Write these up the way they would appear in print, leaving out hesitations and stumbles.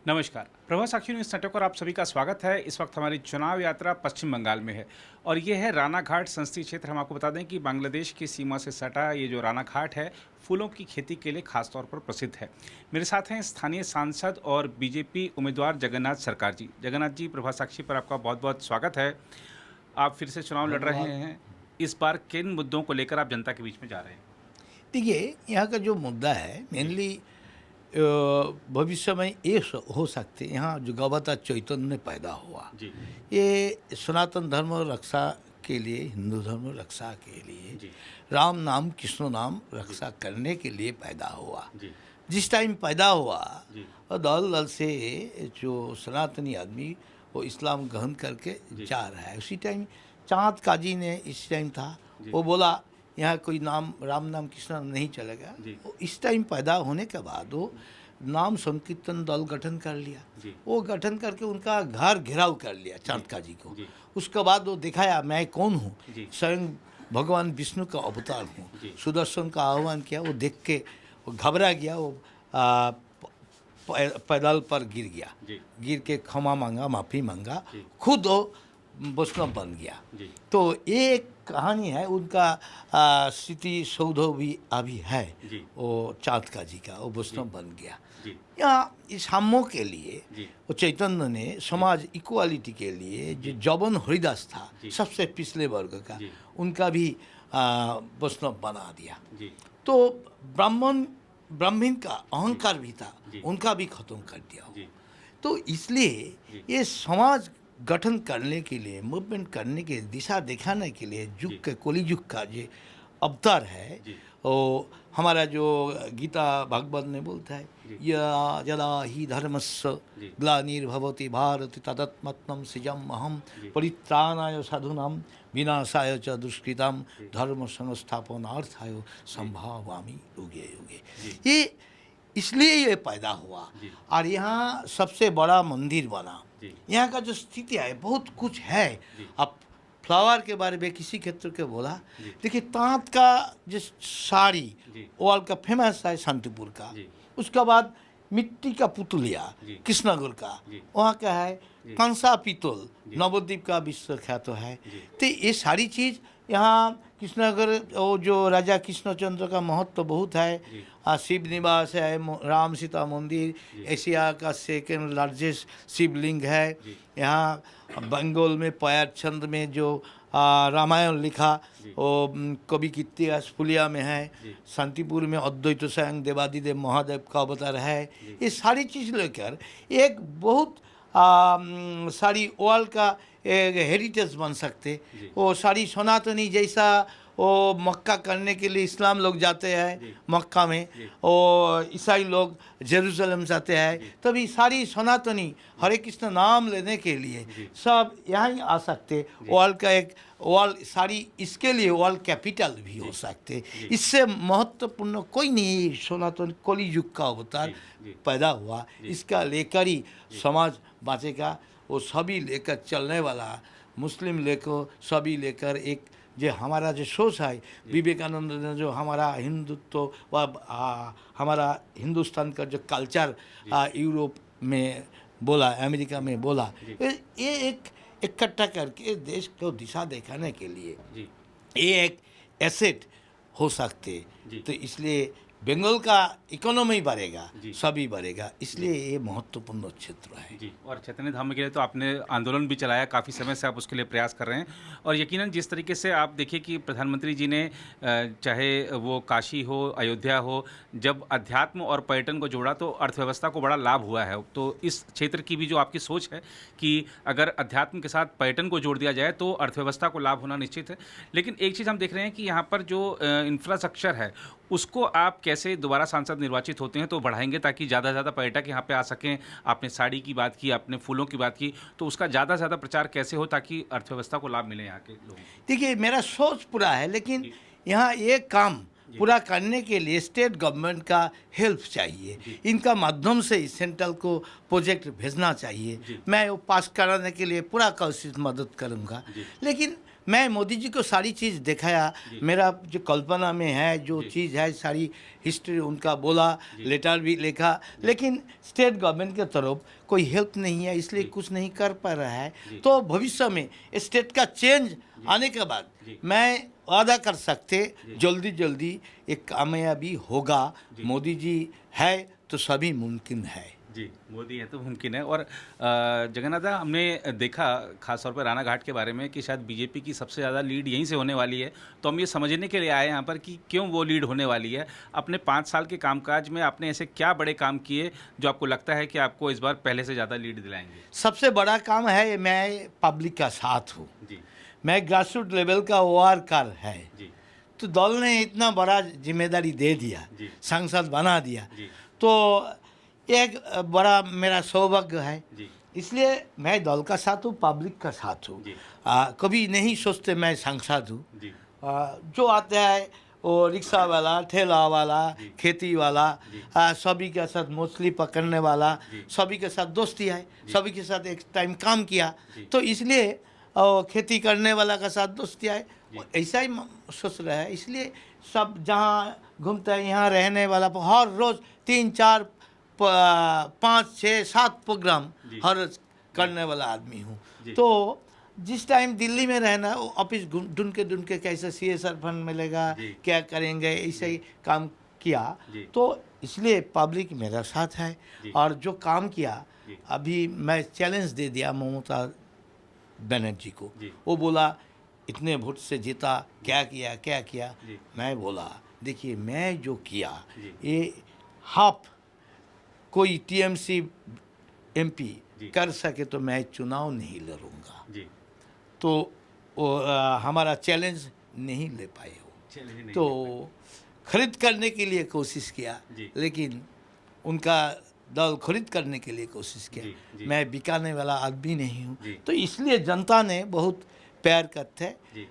नमस्कार। प्रभा साक्षी news network पर आप सभी का स्वागत है। इस वक्त हमारी चुनाव यात्रा पश्चिम बंगाल में है और ये है रानाघाट संसदीय क्षेत्र। हम आपको बता दें कि बांग्लादेश की सीमा से सटा ये जो रानाघाट है, फूलों की खेती के लिए खास तौर पर प्रसिद्ध है। मेरे साथ हैं स्थानीय सांसद और बीजेपी उम्मीदवार जगन्नाथ सरकार जी। जगन्नाथ जी, प्रभा साक्षी पर आपका बहुत-बहुत स्वागत है। आप फिर से चुनाव लड़ रहे धन्यवाद। हैं। इस बार किन मुद्दों को लेकर आप जनता के बीच में जा रहे हैं? देखिए, यहाँ का जो मुद्दा है जी, मेनली भविष्य में ये हो सकते यहाँ जो गौवता चैतन्य पैदा हुआ, जी, ये सनातन धर्म रक्षा के लिए, हिंदू धर्म रक्षा के लिए, जी, राम नाम कृष्ण नाम जी, रक्षा करने के लिए पैदा हुआ। जी, जिस टाइम पैदा हुआ जी, और दल दल से जो सनातनी आदमी वो इस्लाम ग्रहण करके जी, जा रहा है, उसी टाइम चाँद काजी ने इस टाइम था, जी, वो बोला यहाँ कोई नाम राम नाम कृष्ण नाम नहीं चलेगा। जी, वो इस टाइम पैदा होने के बाद वो नाम संकीर्तन दल गठन कर लिया। जी, वो गठन करके उनका घर घेराव कर लिया चाँद काजी को। जी, उसके बाद वो दिखाया मैं कौन हूँ, जी, स्वयं भगवान विष्णु का अवतार हूँ। जी, सुदर्शन का आह्वान किया, वो देख के वो घबरा गया, वो आ, पैदल पर गिर गया। जी, गिर के क्षमा मांगा, माफ़ी मांगा, जी, खुद वो वैष्णव बन गया। जी, तो ये एक कहानी है उनका। स्थिति सौध भी अभी है, जी, वो चाँद का जी का, वो जी, वैष्णव बन गया। जी, यहाँ इस हमों के लिए जी, वो चैतन्य ने समाज इक्वालिटी के लिए जो जौवन हरिदास था, जी, सबसे पिछले वर्ग का, जी, उनका भी वैष्णव बना दिया। जी, तो ब्राह्मण का अहंकार भी था, जी, उनका भी खत्म कर दिया हो। जी, तो इसलिए जी, ये समाज गठन करने के लिए, मूवमेंट करने के लिए, दिशा दिखाने के लिए जी, युग के कलियुग का जो अवतार है, जी, वो हमारा जो गीता भागवत में बोलता है, जी, या यदा ही धर्मस्य जी, ग्लानिर्भवति भारत तदत्मत्म सृजम अहम जी, परित्राणाय साधूनां विनाशाय च दुष्कृतां जी, धर्म संस्थापनार्थाय संभावामि युगे युगे। जी, ये इसलिए ये पैदा हुआ। जी, और यहाँ सबसे बड़ा मंदिर बना। जी, यहाँ का जो स्थिति है बहुत कुछ है। जी, अब फ्लावर के बारे में किसी क्षेत्र के बोला, जी, देखिए ताँत का जो साड़ी जी, वर्ल्ड का फेमस है शांतिपुर का। जी, उसके बाद मिट्टी का पुतलिया जी, कृष्णगढ़ का, जी, वहाँ का है जी, कंसा पीतल जी, नवद्वीप का विश्वख्यात है। जी, तो ये सारी चीज़ यहाँ कृष्णगढ़, वो जो राजा कृष्णचंद्र का महत्व बहुत है। जी, शिव निवास है, राम सीता मंदिर, जी, एशिया का सेकेंड लार्जेस्ट शिवलिंग है। जी, यहाँ बंगाल में पयारचंद में जो रामायण लिखा, जी, वो कवि कीर्तिदास फुलिया में है। जी, शांतिपुर में अद्वैत स्वयं देवादिदेव महादेव का अवतार है। जी, ये सारी चीज़ लेकर एक बहुत सारी वर्ल्ड का एक हेरिटेज बन सकते। जी, वो सारी सनातनी जैसा वो मक्का करने के लिए इस्लाम लोग जाते हैं जी, मक्का में, जी, और ईसाई लोग जेरूसलम जाते हैं, जी, तभी सारी सनातनी हरे कृष्ण नाम लेने के लिए जी, सब यहाँ ही आ सकते। जी, वर्ल्ड का एक वर्ल्ड सारी इसके लिए वर्ल्ड कैपिटल भी हो सकते। जी, इससे महत्वपूर्ण कोई नहीं, सनातन कली युग का अवतार जी, जी, पैदा हुआ, जी, इसका लेकर ही जी, समाज बाँचेगा। वो सभी लेकर चलने वाला, मुस्लिम लेकर सभी लेकर एक जो हमारा जो सोच है, विवेकानंद ने जो हमारा हिंदुत्व व हमारा हिंदुस्तान का जो कल्चर जी, यूरोप में बोला, अमेरिका में बोला, जी, ये एक इकट्ठा करके देश को दिशा दिखाने के लिए जी, ये एक एसेट हो सकते। जी, तो इसलिए बंगाल का इकोनॉमी बढ़ेगा, जी, सभी बढ़ेगा, जी, इसलिए ये महत्वपूर्ण क्षेत्र है। जी। और चैतन्य धाम के लिए तो आपने आंदोलन भी चलाया, काफ़ी समय से आप उसके लिए प्रयास कर रहे हैं और यकीनन जिस तरीके से आप देखिए कि प्रधानमंत्री जी ने चाहे वो काशी हो, अयोध्या हो, जब अध्यात्म और पर्यटन को जोड़ा तो अर्थव्यवस्था को बड़ा लाभ हुआ है। तो इस क्षेत्र की भी जो आपकी सोच है कि अगर अध्यात्म के साथ पर्यटन को जोड़ दिया जाए तो अर्थव्यवस्था को लाभ होना निश्चित है। लेकिन एक चीज़ हम देख रहे हैं कि यहाँ पर जो इंफ्रास्ट्रक्चर है, उसको आप कैसे दोबारा सांसद निर्वाचित होते हैं तो बढ़ाएंगे ताकि ज़्यादा से ज़्यादा पर्यटक यहाँ पे आ सकें। आपने साड़ी की बात की, आपने फूलों की बात की, तो उसका ज़्यादा से ज़्यादा प्रचार कैसे हो ताकि अर्थव्यवस्था को लाभ मिले यहाँ के लोगों को? देखिए मेरा सोच पूरा है, लेकिन जी, यहाँ ये काम जी, पूरा करने के लिए स्टेट गवर्नमेंट का हेल्प चाहिए। जी, इनका माध्यम से सेंट्रल को प्रोजेक्ट भेजना चाहिए। जी, मैं वो पास कराने के लिए पूरा कोशिश मदद करूँगा। जी, लेकिन मैं मोदी जी को सारी चीज़ दिखाया, मेरा जो कल्पना में है जो चीज़ है सारी हिस्ट्री उनका बोला, लेटर भी लिखा, लेकिन स्टेट गवर्नमेंट की तरफ कोई हेल्प नहीं है, इसलिए कुछ नहीं कर पा रहा है। तो भविष्य में स्टेट का चेंज आने के बाद मैं वादा कर सकते जल्दी जल्दी एक कामयाबी होगा। मोदी जी है तो सभी मुमकिन है। जी, मोदी है तो मुमकिन है। और जगन्नाथ दा, हमने देखा खास तौर पर राणा घाट के बारे में कि शायद बीजेपी की सबसे ज़्यादा लीड यहीं से होने वाली है। तो हम ये समझने के लिए आए यहाँ पर कि क्यों वो लीड होने वाली है। अपने 5 साल के कामकाज में आपने ऐसे क्या बड़े काम किए जो आपको लगता है कि आपको इस बार पहले से ज़्यादा लीड दिलाएंगे? सबसे बड़ा काम है मैं पब्लिक का साथ हूँ, जी, मैं ग्रासरूट लेवल का वर्कर है। जी, तो दल ने इतना बड़ा जिम्मेदारी दे दिया, जी, सांसद बना दिया, जी, तो एक बड़ा मेरा सौभाग्य है। जी, इसलिए मैं दल का साथ हूँ, पब्लिक का साथ हूँ। जी, कभी नहीं सोचते मैं सांसद हूँ। जी, जो आता है वो रिक्शा वाला, ठेला वाला, जी, खेती वाला, जी, सभी के साथ मछली पकड़ने वाला, जी, सभी के साथ दोस्ती है, जी, सभी के साथ एक टाइम काम किया, जी, तो इसलिए खेती करने वाला का साथ दोस्ती है, जी, ऐसा ही सोच रहा है। इसलिए सब जहाँ घूमता है यहाँ रहने वाला हर रोज़ 3 4 5 6 7 प्रोग्राम जी, हर रोज करने वाला आदमी हूँ। जी, तो जिस टाइम दिल्ली में रहना वो ऑफिस ढूंढ के कैसे CSR फंड मिलेगा, जी, क्या करेंगे, ऐसे ही काम किया। जी, तो इसलिए पब्लिक मेरा साथ है। जी, और जो काम किया, जी, अभी मैं चैलेंज दे दिया ममता बनर्जी को। जी, वो बोला इतने वोट से जीता, क्या किया क्या किया। जी, मैं बोला देखिए मैं जो किया जी, ये हाफ कोई TMC MP जी, कर सके तो मैं चुनाव नहीं लड़ूंगा। जी, तो वो हमारा चैलेंज नहीं ले पाए वो। चलिए नहीं तो ले खरीद करने के लिए कोशिश किया, जी, लेकिन उनका दल खरीद करने के लिए कोशिश जी, किया। जी, मैं बिकाने वाला आदमी नहीं हूँ, जी, तो इसलिए जनता ने बहुत प्यार करते हैं। जी,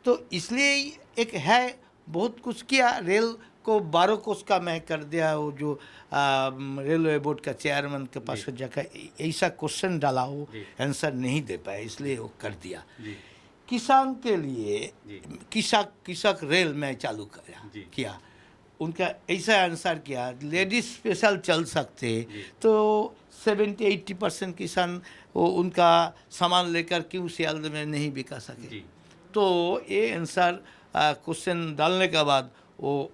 तो इसलिए एक है बहुत कुछ किया। रेल को 12 कोस का मैं कर दिया। वो जो रेलवे बोर्ड का चेयरमैन के पास जाकर ऐसा क्वेश्चन डाला, वो जी, आंसर नहीं दे पाया, इसलिए वो कर दिया। जी, किसान के लिए जी, कृषक रेल में चालू जी, किया। उनका ऐसा आंसर किया लेडीज स्पेशल चल सकते, जी, तो 70-80% किसान वो उनका सामान लेकर क्यों सियाल में नहीं बिका सके। जी, तो ये आंसर क्वेश्चन डालने के बाद वो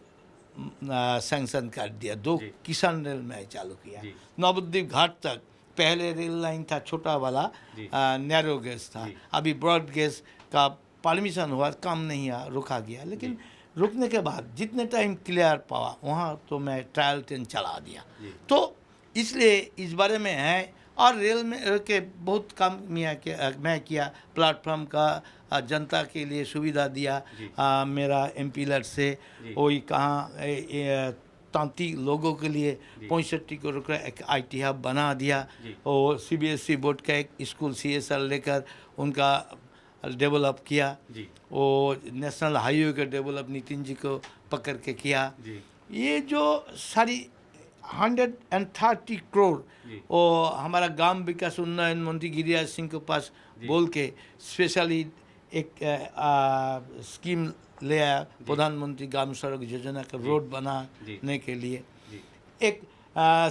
सैंक्शन कर दिया। 2 जी, किसान रेल में चालू किया। जी, नवद्वीप घाट तक पहले रेल लाइन था छोटा वाला, जी, नैरो गेज था। जी, अभी ब्रॉड गेज का परमिशन हुआ, काम नहीं हुआ, रुका गया। लेकिन रुकने के बाद जितने टाइम क्लियर पावा वहाँ तो मैं ट्रायल ट्रेन चला दिया। जी, तो इसलिए इस बारे में है। और रेल में के बहुत काम मैं किया। प्लेटफॉर्म का जनता के लिए सुविधा दिया। जी, मेरा MP लट से जी, वही कहाँ तांती लोगों के लिए जी, 65 करोड़ रुपये एक IT हब बना दिया। जी, और CBSE बोर्ड का एक स्कूल CSR लेकर उनका डेवलप किया। जी, वो नेशनल हाईवे का डेवलप नितिन जी को पकड़ के किया। जी, ये जो सारी 130 करोड़ जी, वो हमारा ग्राम विकास उन्नयन मंत्री गिरिराज सिंह के पास जी, बोल के स्पेशली एक स्कीम ले आया, प्रधानमंत्री ग्राम सड़क योजना का रोड जी, बनाने के लिए। जी, एक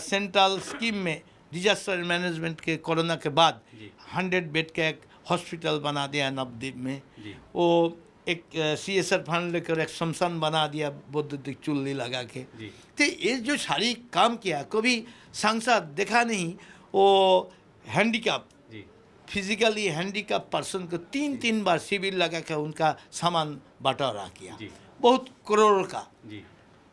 सेंट्रल स्कीम में डिजास्टर मैनेजमेंट के कोरोना के बाद जी, 100 बेड का एक हॉस्पिटल बना दिया नवद्वीप में। जी, वो एक CSR फंड लेकर एक शमशान बना दिया वैद्युतिक चूल्ही लगा के। जी, तो ये जो सारी काम किया, कभी सांसद देखा नहीं वो हैंडीकैप जी, फिजिकली हैंडीकैप पर्सन को 3 बार शिविर लगा कर उनका सामान बंटवारा किया, जी, बहुत करोड़ का। जी,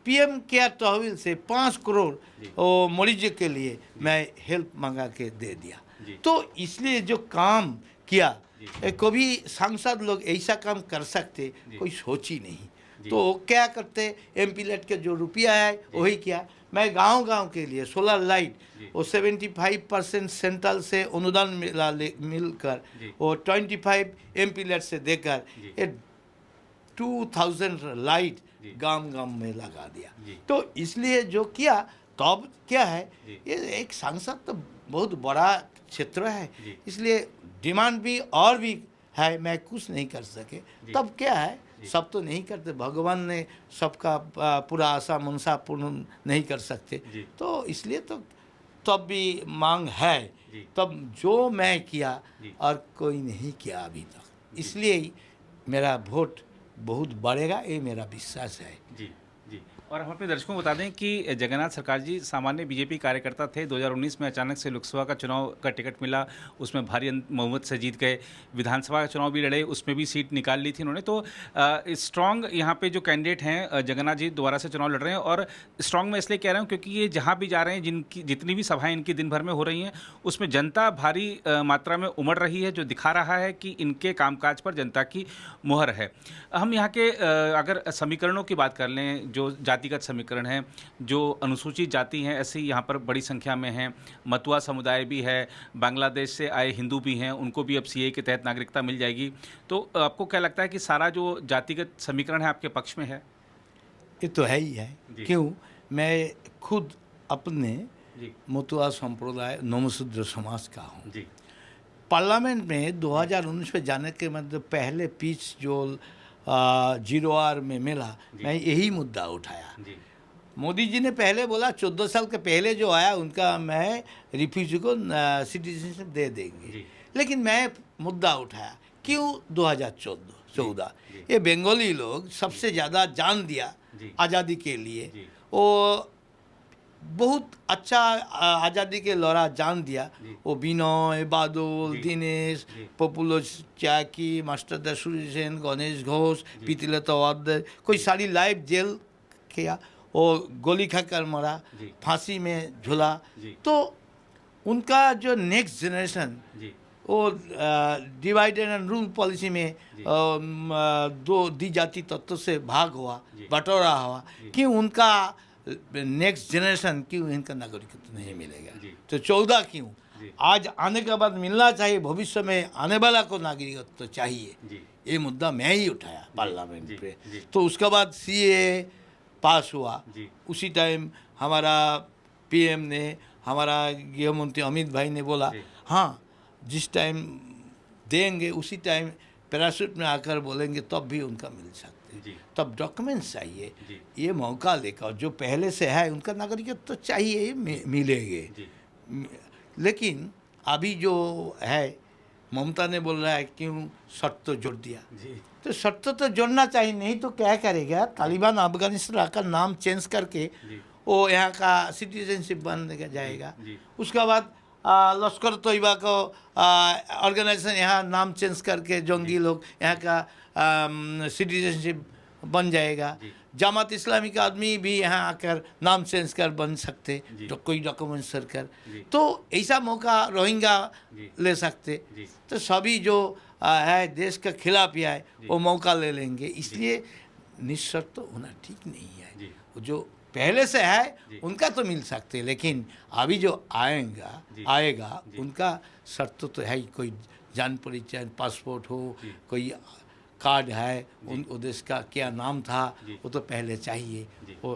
PM केयर तहवील से 5 करोड़ जी, वो मरीज के लिए मैं हेल्प मंगा के दे दिया। जी, तो इसलिए जो काम किया, जी, कभी सांसद लोग ऐसा काम कर सकते जी, कोई सोच ही नहीं। जी, तो क्या करते, MP लट के जो रुपया है वही किया। मैं गांव के लिए सोलर लाइट जी, वो 75% सेंट्रल से अनुदान मिलकर जी, वो 25 MP लट से देकर जी, ये 2000 लाइट जी, गांव में लगा दिया। जी, तो इसलिए जो किया, तब क्या है, जी, ये एक सांसद तो बहुत बड़ा क्षेत्र है, जी, इसलिए डिमांड भी और भी है, मैं कुछ नहीं कर सके, तब क्या है, सब तो नहीं करते, भगवान ने सबका पूरा आशा मनसा पूर्ण नहीं कर सकते, तो इसलिए तो तब भी मांग है, तब जो मैं किया और कोई नहीं किया अभी तक, इसलिए ही मेरा वोट बहुत बढ़ेगा, ये मेरा विश्वास है। जी जी। और हम अपने दर्शकों को बता दें कि जगन्नाथ सरकार जी सामान्य बीजेपी कार्यकर्ता थे। 2019 में अचानक से लोकसभा का चुनाव का टिकट मिला, उसमें भारी बहुमत से जीत गए। विधानसभा का चुनाव भी लड़े, उसमें भी सीट निकाल ली थी उन्होंने। तो स्ट्रांग यहाँ पे जो कैंडिडेट हैं, जगन्नाथ जी दोबारा से चुनाव लड़ रहे हैं। और स्ट्रांग मैं इसलिए कह रहा हूँ क्योंकि ये जहाँ भी जा रहे हैं, जिनकी जितनी भी सभाएं इनकी दिन भर में हो रही हैं, उसमें जनता भारी मात्रा में उमड़ रही है, जो दिखा रहा है कि इनके कामकाज पर जनता की मुहर है। हम यहाँ के अगर समीकरणों की बात कर लें, जो जातिगत समीकरण हैं, जो अनुसूचित जाति हैं, ऐसी यहाँ पर बड़ी संख्या में हैं। मतुआ समुदाय भी है, बांग्लादेश से आए हिंदू भी हैं, उनको भी अब सीए के तहत नागरिकता मिल जाएगी। तो आपको क्या लगता है कि सारा जो जातिगत समीकरण है आपके पक्ष में है? ये तो है ही है। क्यों, मैं खुद अपने मतुआ संप्रदाय नमशूद्र समाज का हूँ। पार्लियामेंट में 2019 में जाने के मतलब पहले पीच जो 0R में मिला, मैं यही मुद्दा उठाया। मोदी जी ने पहले बोला 14 साल के पहले जो आया उनका मैं रिफ्यूजी को सिटीजनशिप दे देंगे, लेकिन मैं मुद्दा उठाया क्यों 2014 ये बंगाली लोग सबसे ज़्यादा जान दिया आज़ादी के लिए, वो बहुत अच्छा आज़ादी के लड़ा जान दिया। वो बिनय, बादल, दिनेश, पपुलो चाकी, मास्टर दशरथ सेन, गणेश घोष, पीतिलता वाद्य, कोई सारी लाइफ जेल किया, वो गोली खाकर मरा, फांसी में झूला। तो उनका जो नेक्स्ट जनरेशन वो डिवाइडेड एंड रूल पॉलिसी में दो दी जाति तत्व से भाग हुआ, बंटवारा हुआ, कि उनका नेक्स्ट जनरेशन क्यों इनका नागरिकत्व नहीं मिलेगा? तो 14 क्यों? आज आने के बाद मिलना चाहिए, भविष्य में आने वाला को नागरिकत्व चाहिए। ये मुद्दा मैं ही उठाया पार्लियामेंट पे। तो उसके बाद सीए पास हुआ, उसी टाइम हमारा पीएम ने, हमारा गृह मंत्री अमित भाई ने बोला हाँ जिस टाइम देंगे उसी टाइम पैराशूट में आकर बोलेंगे तब भी उनका मिल सकता है। तब डॉक्यूमेंट्स चाहिए, ये मौका लेकर जो पहले से है उनका नागरिकत्व तो चाहिए, मिलेंगे। लेकिन अभी जो है ममता ने बोल रहा है क्यों शर्त तो जोड़ दिया, तो शर्त तो जोड़ना चाहिए, नहीं तो क्या करेगा? तालिबान अफगानिस्तान आकर नाम चेंज करके वो यहाँ का सिटीजनशिप बन जाएगा। उसके बाद लश्कर तोयबा को ऑर्गेनाइजेशन यहाँ नाम चेंज करके जंगी लोग यहाँ का सिटीजनशिप बन जाएगा। जमात इस्लामी का आदमी भी यहाँ आकर नाम चेंज कर बन सकते, तो कोई डॉक्यूमेंट सरकार, तो ऐसा मौका रोहिंग्या ले सकते। तो सभी जो है देश के खिलाफ ही है वो मौका ले लेंगे, इसलिए निश्चित तो होना ठीक नहीं है। जो पहले से है उनका तो मिल सकते, लेकिन अभी जो आएगा उनका शर्त तो है ही, कोई जान परिचय पासपोर्ट हो, कोई कार्ड है, उन देश का क्या नाम था वो तो पहले चाहिए, वो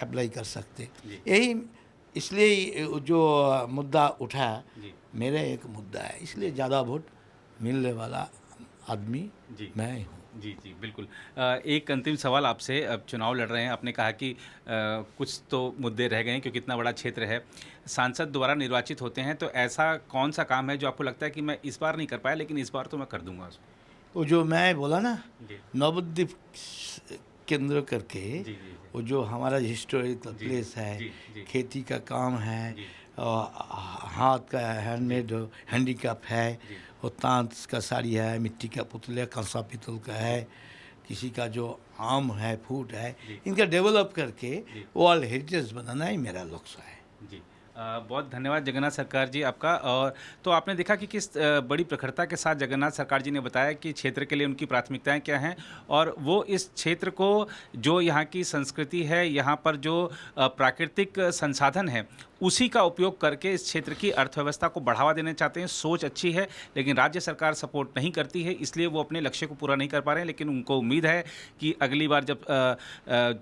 अप्लाई कर सकते। यही इसलिए जो मुद्दा उठाया मेरा एक मुद्दा है, इसलिए ज़्यादा वोट मिलने वाला आदमी मैं हूँ। जी जी बिल्कुल। एक अंतिम सवाल आपसे, अब चुनाव लड़ रहे हैं, आपने कहा कि कुछ तो मुद्दे रह गए हैं क्योंकि इतना बड़ा क्षेत्र है। सांसद द्वारा निर्वाचित होते हैं, तो ऐसा कौन सा काम है जो आपको लगता है कि मैं इस बार नहीं कर पाया लेकिन इस बार तो मैं कर दूंगा उसको? वो जो मैं बोला ना नवद्वीप केंद्र करके, वो जो हमारा हिस्टोरिकल प्लेस है, खेती का काम है, हाथ का हैंडमेड हैंडीक्राफ्ट है, वो तांत का साड़ी है, मिट्टी का पुतला, कंसा पितल का है, किसी का जो आम है, फूड है, इनका डेवलप करके वर्ल्ड हेरिटेज बनाना ही मेरा लक्ष्य है। जी बहुत धन्यवाद जगन्नाथ सरकार जी आपका। और तो आपने देखा कि किस बड़ी प्रखरता के साथ जगन्नाथ सरकार जी ने बताया कि क्षेत्र के लिए उनकी प्राथमिकताएं क्या हैं, और वो इस क्षेत्र को, जो यहाँ की संस्कृति है, यहाँ पर जो प्राकृतिक संसाधन है, उसी का उपयोग करके इस क्षेत्र की अर्थव्यवस्था को बढ़ावा देना चाहते हैं। सोच अच्छी है, लेकिन राज्य सरकार सपोर्ट नहीं करती है, इसलिए वो अपने लक्ष्य को पूरा नहीं कर पा रहे हैं। लेकिन उनको उम्मीद है कि अगली बार जब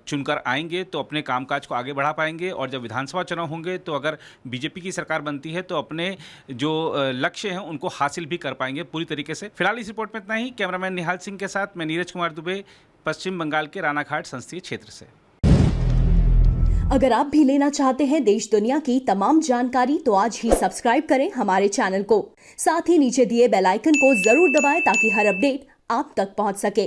चुनकर आएंगे तो अपने कामकाज को आगे बढ़ा पाएंगे, और जब विधानसभा चुनाव होंगे तो अगर बीजेपी की सरकार बनती है तो अपने जो लक्ष्य हैं उनको हासिल भी कर पाएंगे पूरी तरीके से। फिलहाल इस रिपोर्ट में इतना ही। कैमरामैन निहाल सिंह के साथ मैं नीरज कुमार दुबे, पश्चिम बंगाल के रानाघाट संसदीय क्षेत्र से। अगर आप भी लेना चाहते हैं देश दुनिया की तमाम जानकारी तो आज ही सब्सक्राइब करें हमारे चैनल को। साथ ही नीचे दिए बेल आइकन को जरूर दबाएं ताकि हर अपडेट आप तक पहुंच सके।